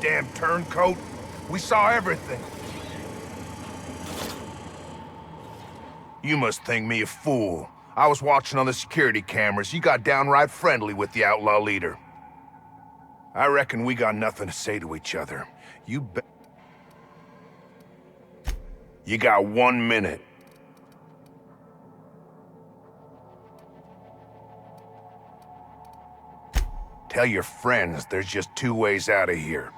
damn turncoat. We saw everything. You must think me a fool. I was watching on the security cameras. You got downright friendly with the outlaw leader. I reckon we got nothing to say to each other. You got 1 minute. Tell your friends there's just 2 ways out of here.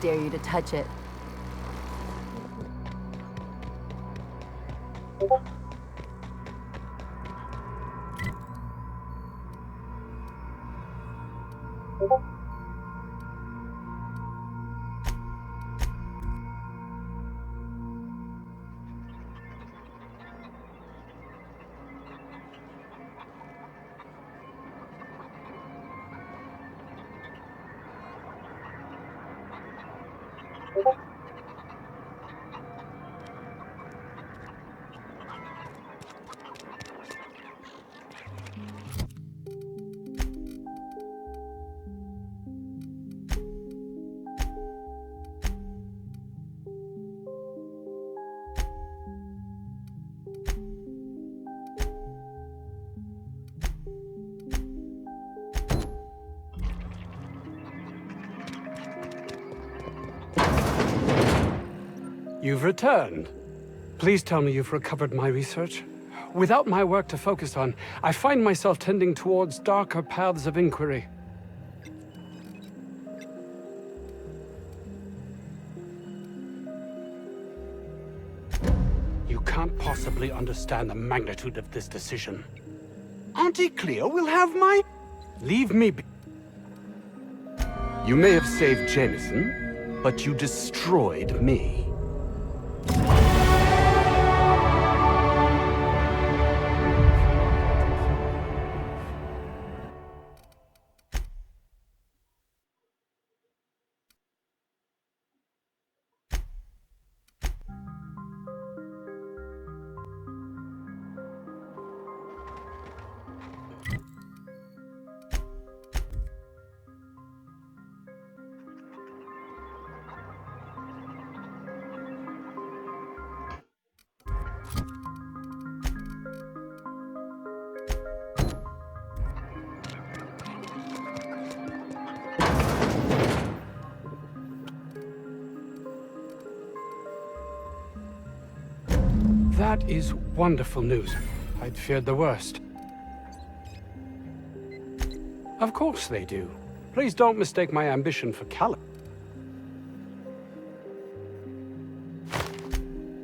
Dare you to touch it. You've returned. Please tell me you've recovered my research. Without my work to focus on, I find myself tending towards darker paths of inquiry. You can't possibly understand the magnitude of this decision. Auntie Cleo will have my... Leave me be. You may have saved Jameson, but you destroyed me. That is wonderful news. I'd feared the worst. Of course they do. Please don't mistake my ambition for caliber.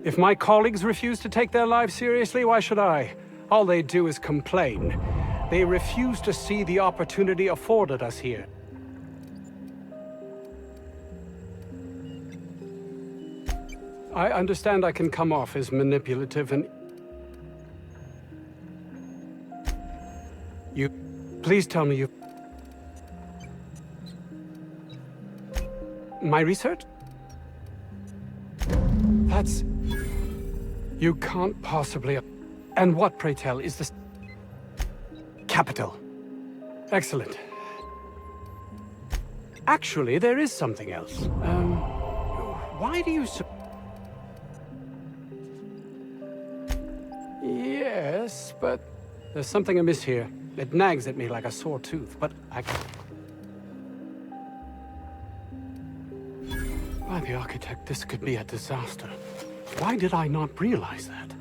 If my colleagues refuse to take their lives seriously, why should I? All they do is complain. They refuse to see the opportunity afforded us here. I understand I can come off as manipulative and... You... Please tell me you... My research? That's... You can't possibly... And what, pray tell, is this... Capital. Excellent. Actually, there is something else. Why do you... Yes, but there's something amiss here. It nags at me like a sore tooth, but I... By the architect, this could be a disaster. Why did I not realize that?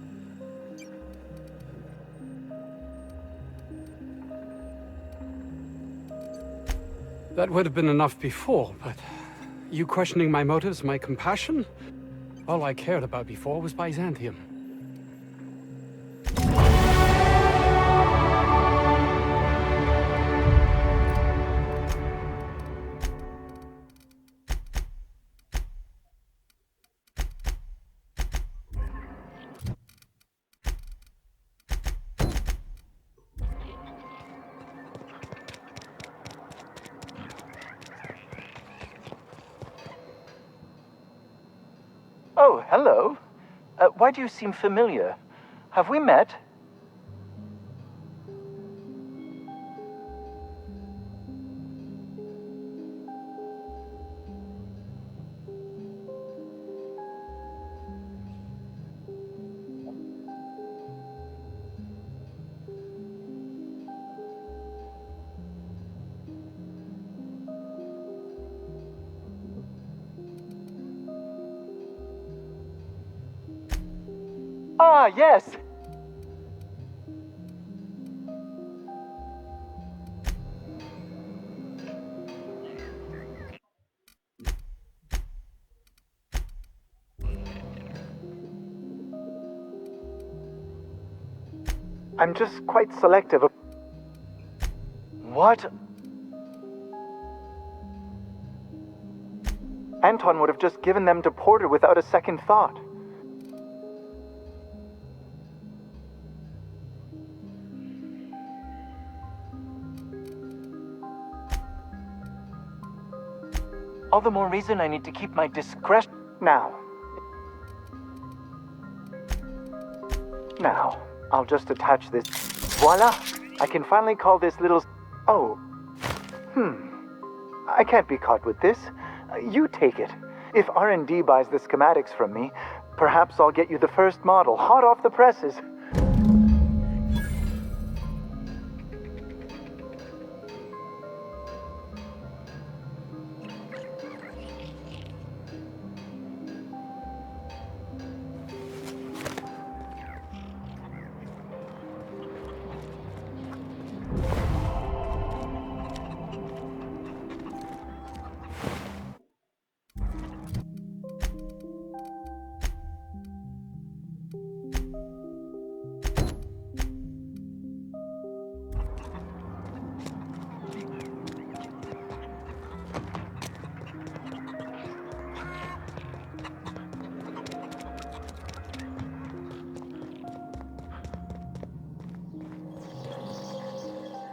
That would have been enough before, but... You questioning my motives, my compassion? All I cared about before was Byzantium. Oh, hello. Why do you seem familiar? Have we met? Ah, yes! I'm just quite selective. What? Anton would have just given them to Porter without a second thought. All the more reason I need to keep my discretion. Now, I'll just attach this. Voila! I can finally call this little... Oh. I can't be caught with this. You take it. If R&D buys the schematics from me, perhaps I'll get you the first model, hot off the presses.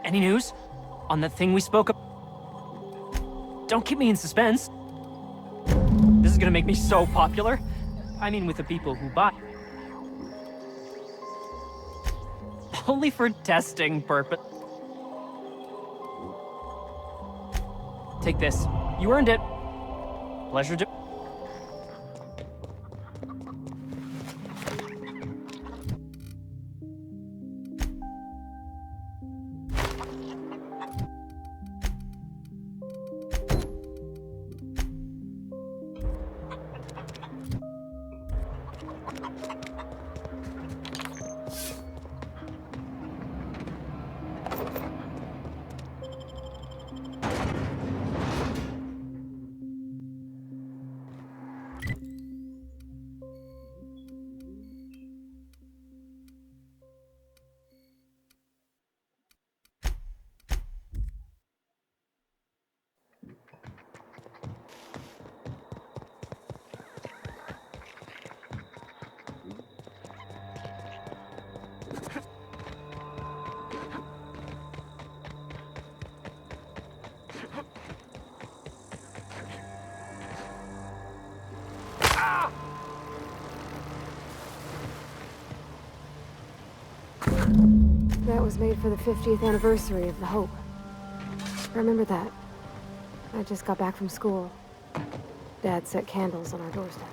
Any news? On that thing we spoke of? Don't keep me in suspense. This is gonna make me so popular. I mean, with the people who buy. Only for testing purpose. Take this. You earned it. Pleasure to... That was made for the 50th anniversary of the Hope. Remember that. I just got back from school. Dad set candles on our doorstep.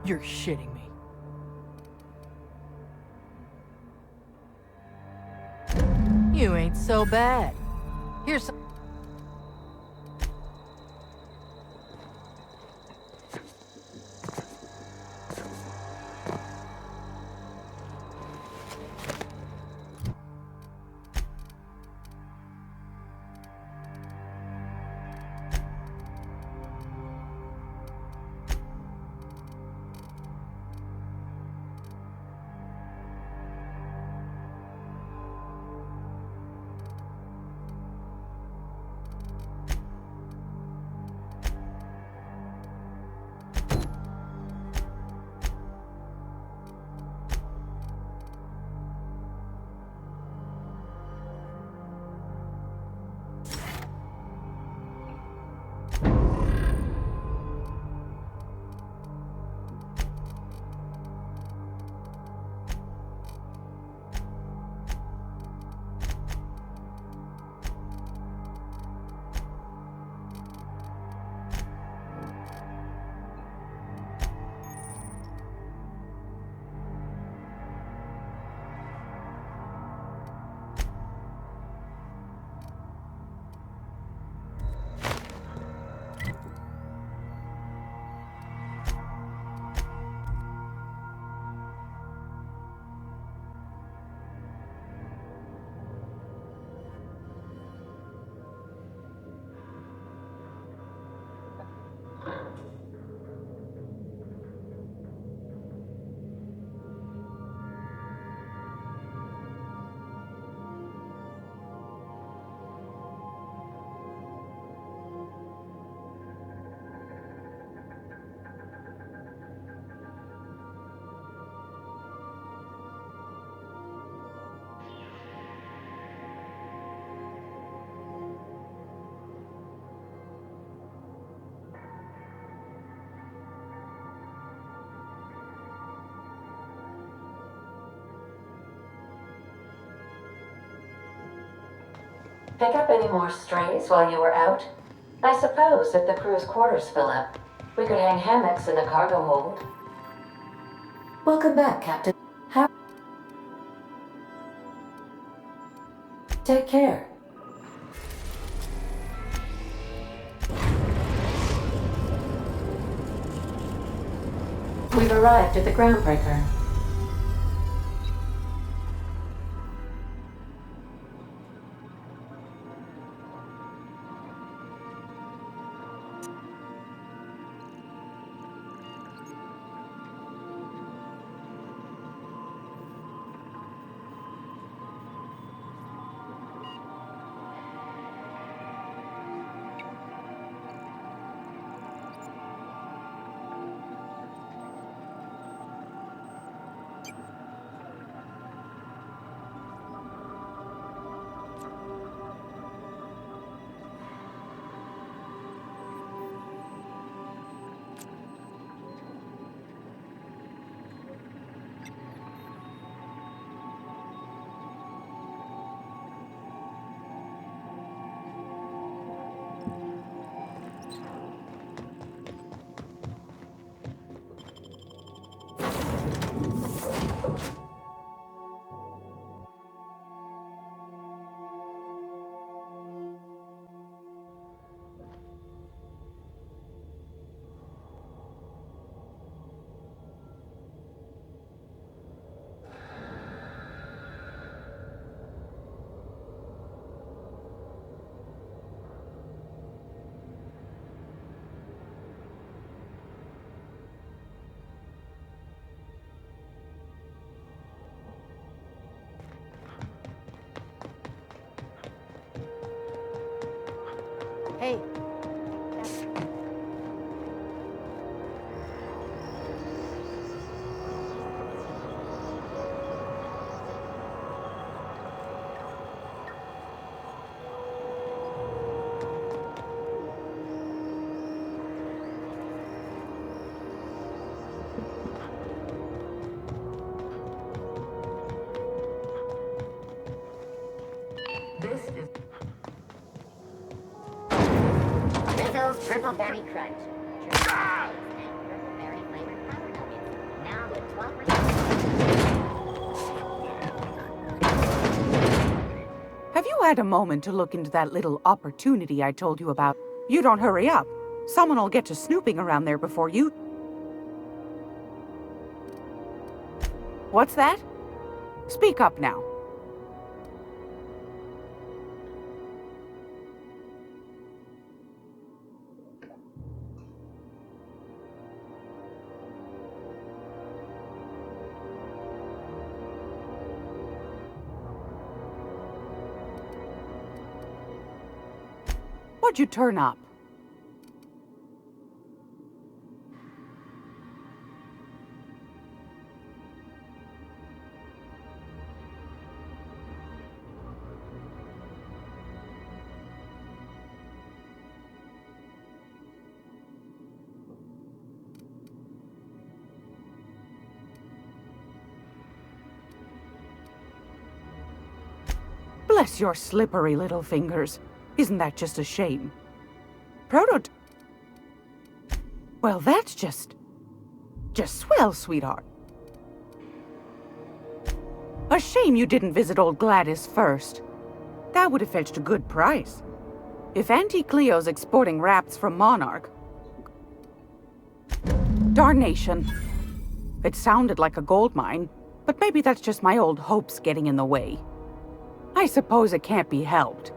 You're shitting me. You ain't so bad. Here's some... Pick up any more strays while you were out? I suppose if the crew's quarters fill up, we could hang hammocks in the cargo hold. Welcome back, Captain. Take care. We've arrived at the groundbreaker. Hey. This is Rizzle's Purple Berry Crunch. And Purple Berry flavored Power Nuggets. Now with 12%. Have you had a moment to look into that little opportunity I told you about? You don't hurry up. Someone will get to snooping around there before you... What's that? Speak up now. What'd you turn up? Bless your slippery little fingers. Isn't that just a shame? Well, that's just swell, sweetheart. A shame you didn't visit old Gladys first. That would have fetched a good price. If Auntie Cleo's exporting wraps from Monarch... Darnation. It sounded like a gold mine, but maybe that's just my old hopes getting in the way. I suppose it can't be helped.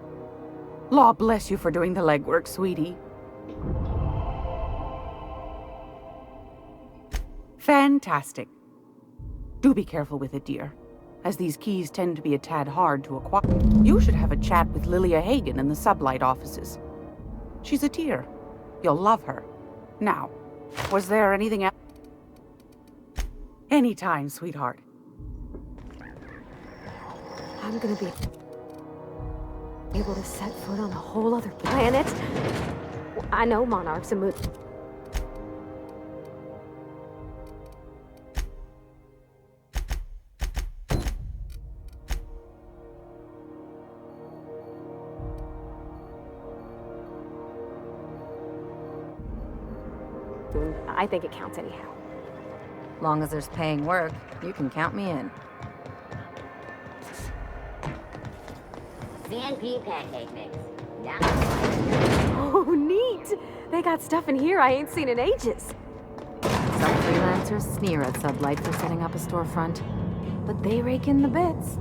Law bless you for doing the legwork, sweetie. Fantastic. Do be careful with it, dear, as these keys tend to be a tad hard to acquire. You should have a chat with Lilia Hagen in the Sublight offices. She's a dear. You'll love her. Now, was there anything else? Anytime, sweetheart. I'm gonna be able to set foot on a whole other planet. I know Monarch's a mood. I think it counts anyhow. Long as there's paying work, you can count me in. CNP pancake mix. Down. Oh, neat! They got stuff in here I ain't seen in ages. Some freelancers sneer at Sublight for setting up a storefront, but they rake in the bits.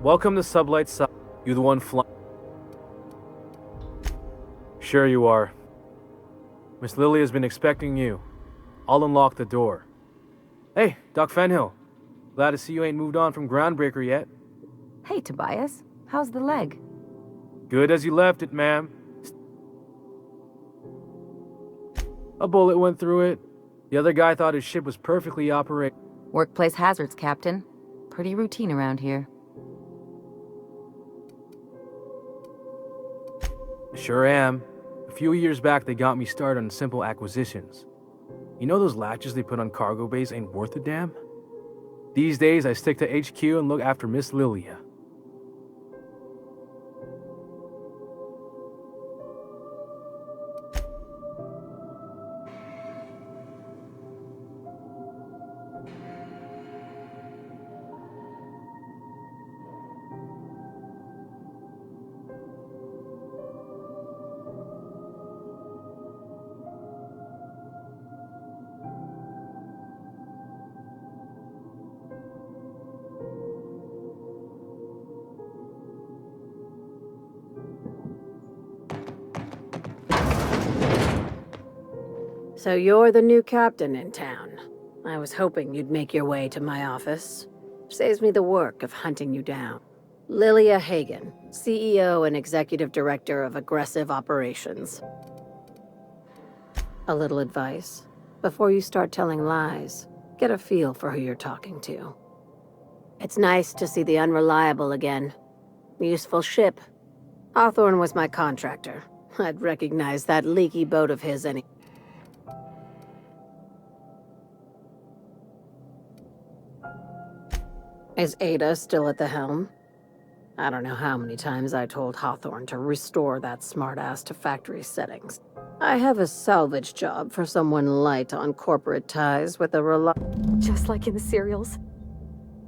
Welcome to Sublight Sub. You the one flying? Sure you are. Miss Lily has been expecting you. I'll unlock the door. Hey, Doc Fenhill. Glad to see you ain't moved on from Groundbreaker yet. Hey, Tobias. How's the leg? Good as you left it, ma'am. A bullet went through it. The other guy thought his ship was perfectly operating. Workplace hazards, Captain. Pretty routine around here. Sure am. A few years back, they got me started on simple acquisitions. You know those latches they put on cargo bays ain't worth a damn? These days, I stick to HQ and look after Miss Lilia. So you're the new captain in town. I was hoping you'd make your way to my office. Saves me the work of hunting you down. Lilia Hagen, CEO and Executive Director of Aggressive Operations. A little advice. Before you start telling lies, get a feel for who you're talking to. It's nice to see the Unreliable again. Useful ship. Hawthorne was my contractor. I'd recognize that leaky boat of his any... Is Ada still at the helm? I don't know how many times I told Hawthorne to restore that smartass to factory settings. I have a salvage job for someone light on corporate ties with a Just like in the serials.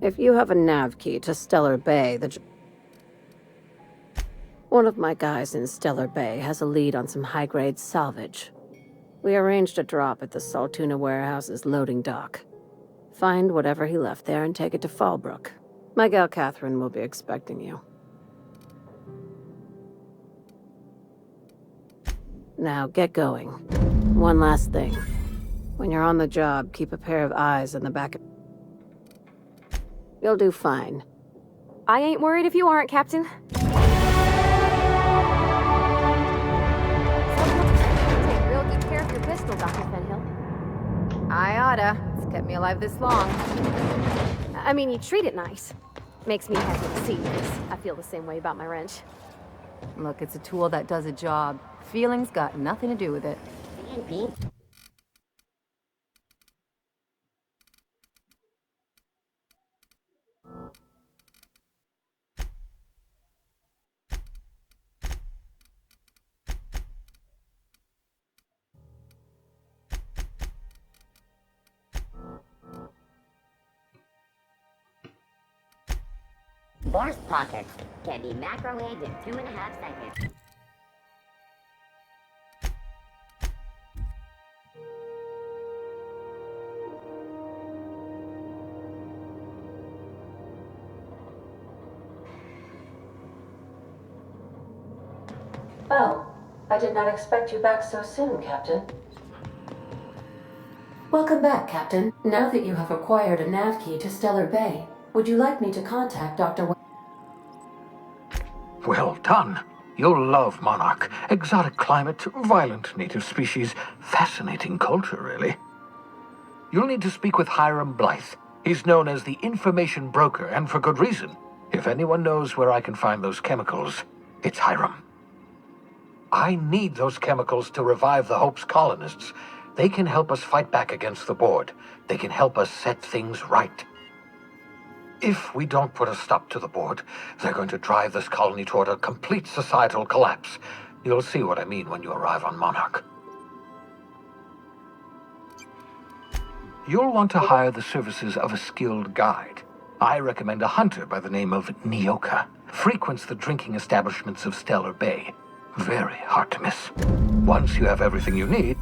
If you have a nav key to Stellar Bay, one of my guys in Stellar Bay has a lead on some high-grade salvage. We arranged a drop at the Saltuna warehouse's loading dock. Find whatever he left there and take it to Fallbrook. My gal Catherine will be expecting you. Now, get going. One last thing. When you're on the job, keep a pair of eyes in the back of... You'll do fine. I ain't worried if you aren't, Captain. Take real good care of your pistol, Dr. Fenhill. I oughta. It's kept me alive this long. I mean, you treat it nice. Makes me happy to see, because I feel the same way about my wrench. Look, it's a tool that does a job. Feelings got nothing to do with it. CNP. Boris pockets can be macrowaved in 2.5 seconds. Oh, I did not expect you back so soon, Captain. Welcome back, Captain. Now that you have acquired a nav key to Stellar Bay, would you like me to contact Dr. Well done. You'll love Monarch. Exotic climate, violent native species, fascinating culture, really. You'll need to speak with Hiram Blythe. He's known as the information broker, and for good reason. If anyone knows where I can find those chemicals, it's Hiram. I need those chemicals to revive the Hope's colonists. They can help us fight back against the board. They can help us set things right. If we don't put a stop to the board, they're going to drive this colony toward a complete societal collapse. You'll see what I mean when you arrive on Monarch. You'll want to hire the services of a skilled guide. I recommend a hunter by the name of Nyoka. Frequents the drinking establishments of Stellar Bay. Very hard to miss. Once you have everything you need...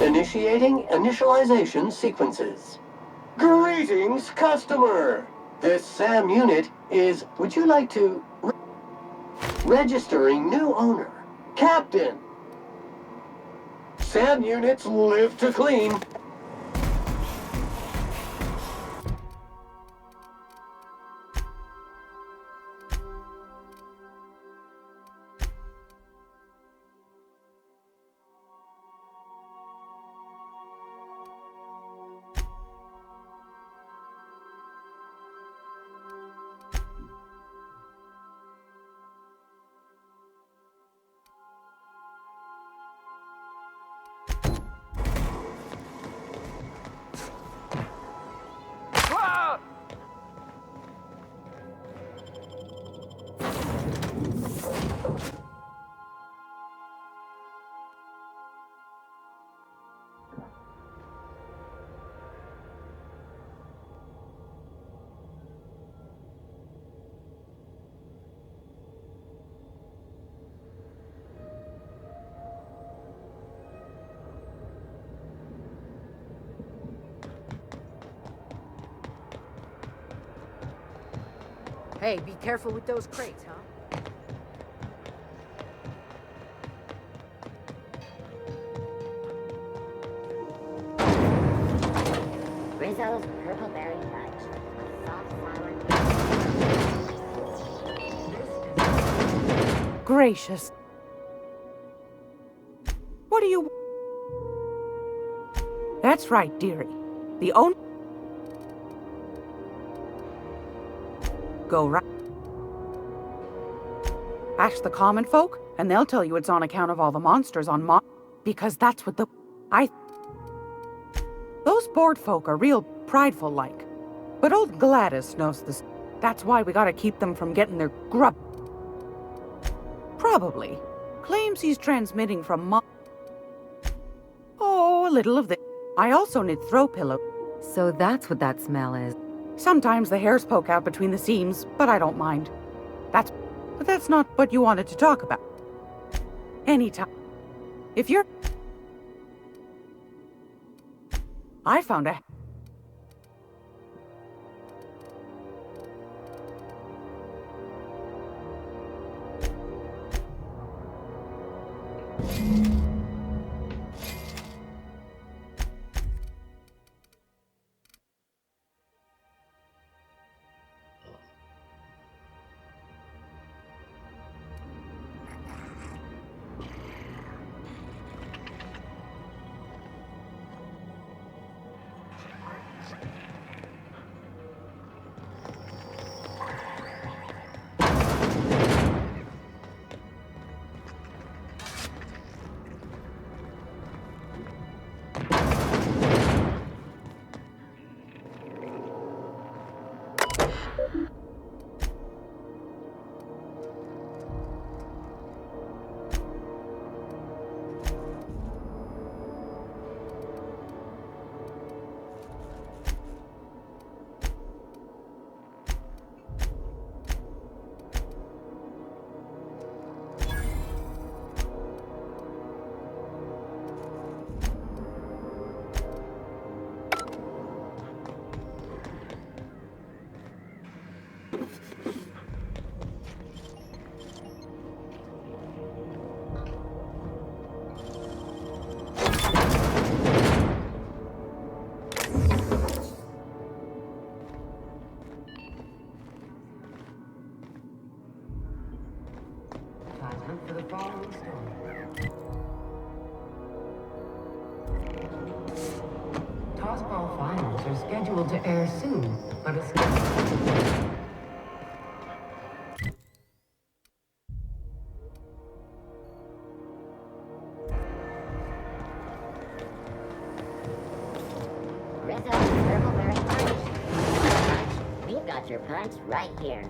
Initiating initialization sequences. Greetings, customer! This SAM unit is, would you like to... registering new owner. Captain! SAM units live to clean. Hey, be careful with those crates, huh? Rizzo's purple berry fudge. Soft, sour... Gracious. What do you... That's right, dearie. The only... Go right. Ask the common folk, and they'll tell you it's on account of all the monsters on because that's what Those board folk are real prideful like. But old Gladys knows this. That's why we gotta keep them from getting their grub. Probably. Claims he's transmitting from Oh, a little of this. I also need throw pillow. So that's what that smell is. Sometimes the hairs poke out between the seams, but I don't mind. But that's not what you wanted to talk about. Anytime. If you're... I found a... are scheduled to air soon, but a Rizzo, Purpleberry Punch. We've got your punch right here.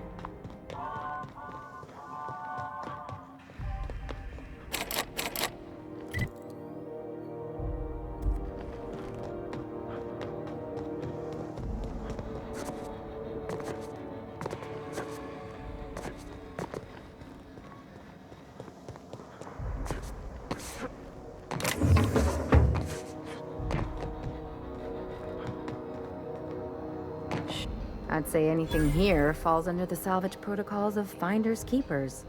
I'd say anything here falls under the salvage protocols of finders keepers.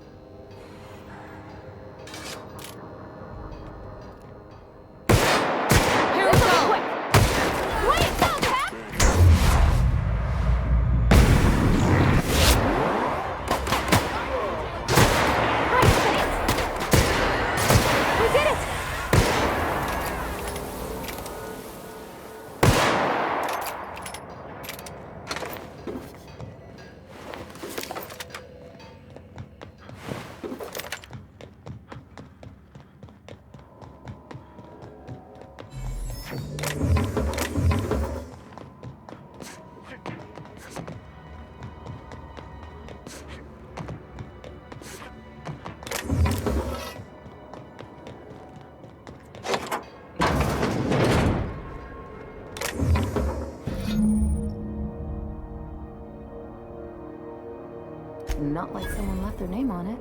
Not like someone left their name on it.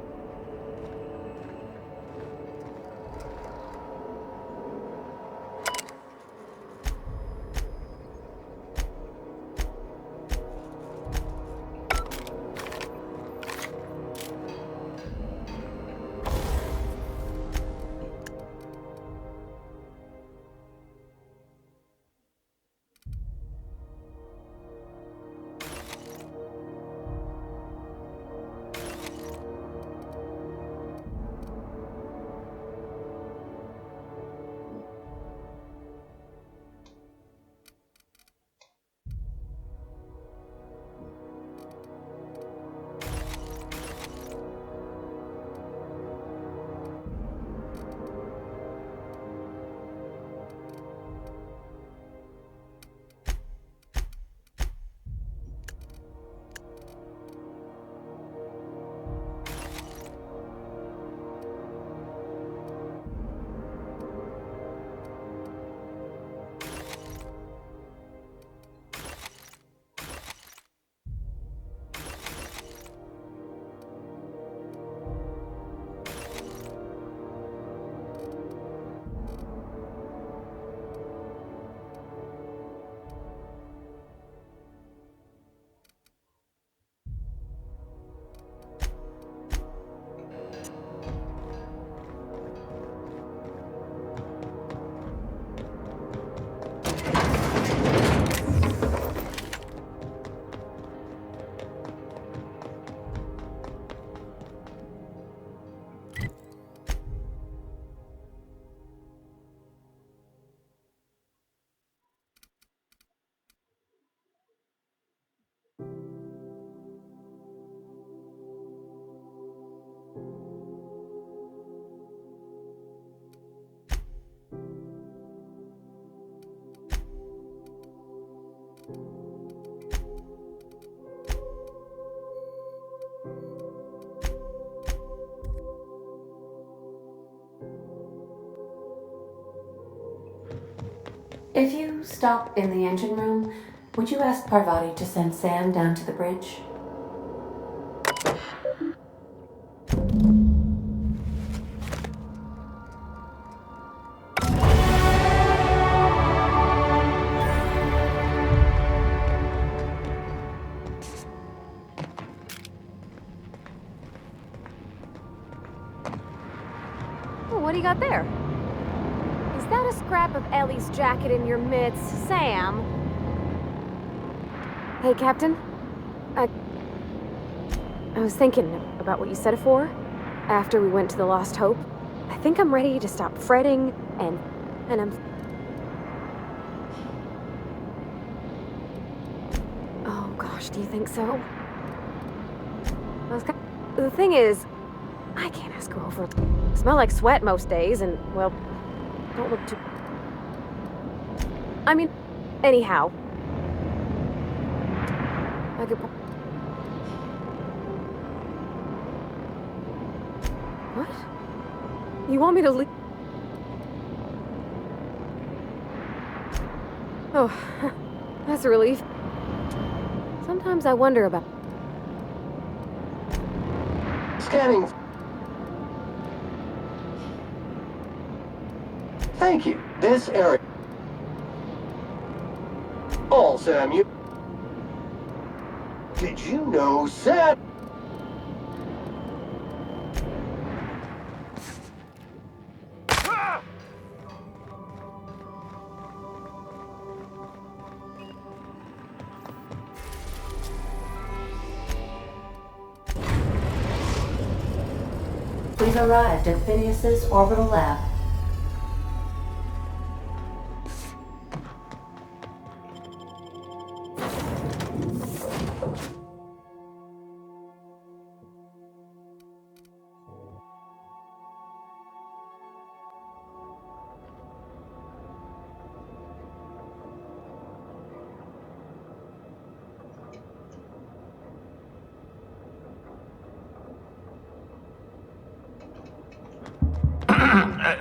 If you stop in the engine room, would you ask Parvati to send Sam down to the bridge? Oh, what do you got there? Is that a scrap of Ellie's jacket in your mitts, Sam? Hey, Captain. I was thinking about what you said afore, after we went to the Lost Hope. I think I'm ready to stop fretting and I'm... Gosh, do you think so? The thing is, I can't ask her over. Smell like sweat most days, and, well, don't look too... I mean, anyhow. I could... What? You want me to leave? Oh, that's a relief. Sometimes I wonder about... Scanning. Thank you. This area. All Sam, you... Did you know Sam... We've arrived at Phineas's orbital lab.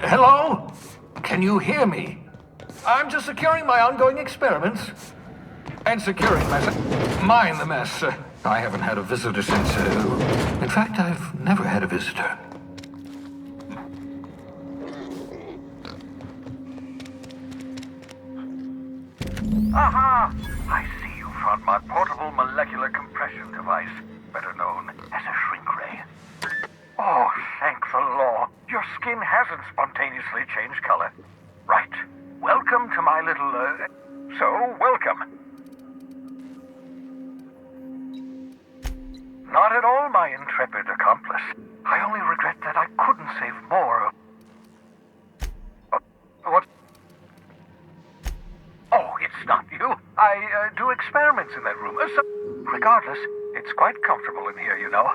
Hello? Can you hear me? I'm just securing my ongoing experiments. And securing myself. Mind the mess. I haven't had a visitor since... in fact, I've never had a visitor. Aha! I see you found my portable molecular compression device, better known as a shrink ray. Oh, thank the law. Your skin hasn't spontaneously changed color. Right. Welcome to my little, So, welcome. Not at all, my intrepid accomplice. I only regret that I couldn't save more of... What? Oh, it's not you. I do experiments in that room. So, regardless, it's quite comfortable in here, you know.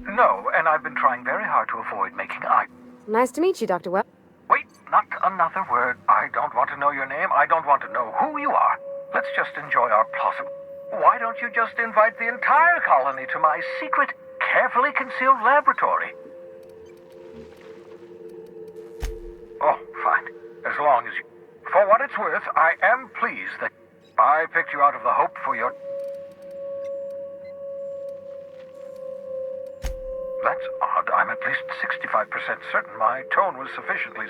No, and I've been trying very hard to avoid making eye. Nice to meet you, Dr. Webb. Wait, not another word. I don't want to know your name. I don't want to know who you are. Let's just enjoy our possible... Why don't you just invite the entire colony to my secret, carefully concealed laboratory? Oh, fine. As long as you... For what it's worth, I am pleased that I picked you out of the hope for your... That's odd. I'm at least 65% certain my tone was sufficiently...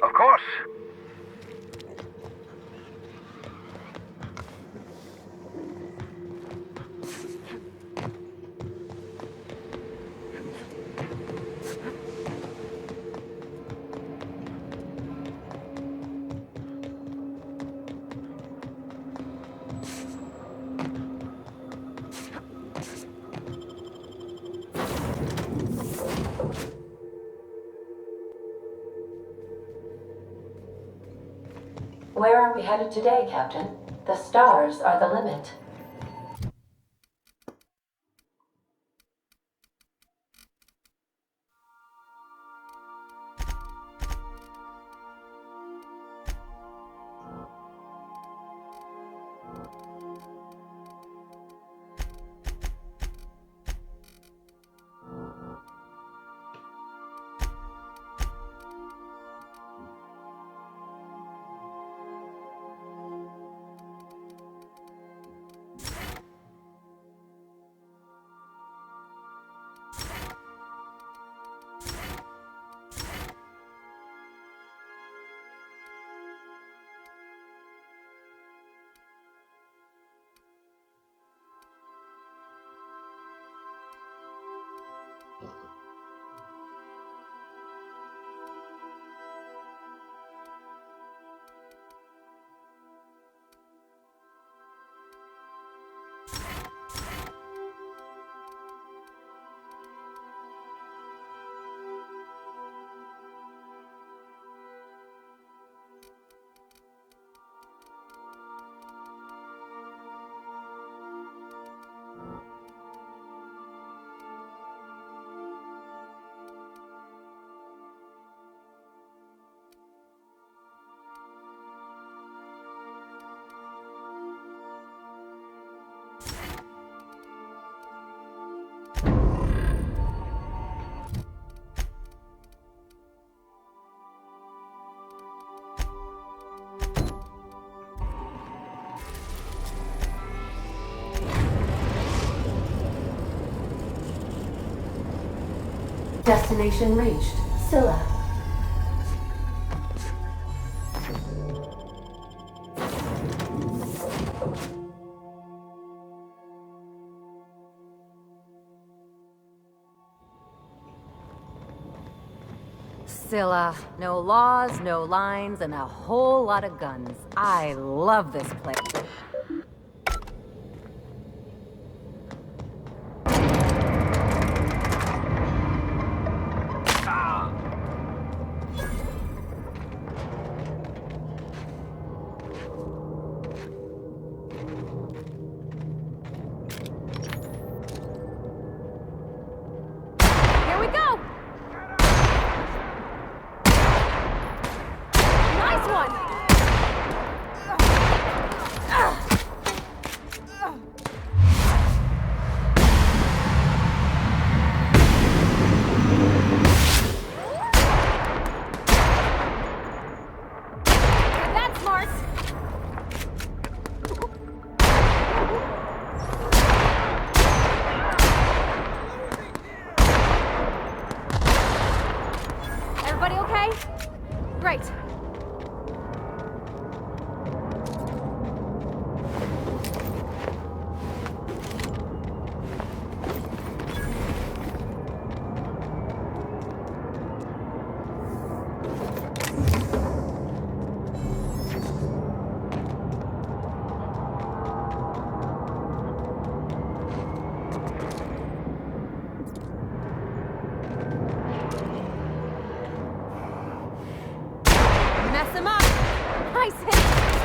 Of course. Where are we headed today, Captain? The stars are the limit. Destination reached. Scylla. Scylla. No laws, no lines, and a whole lot of guns. I love this place. Here we go! Nice one! That's smart! Everybody okay? Great. Mess him up! Nice hit!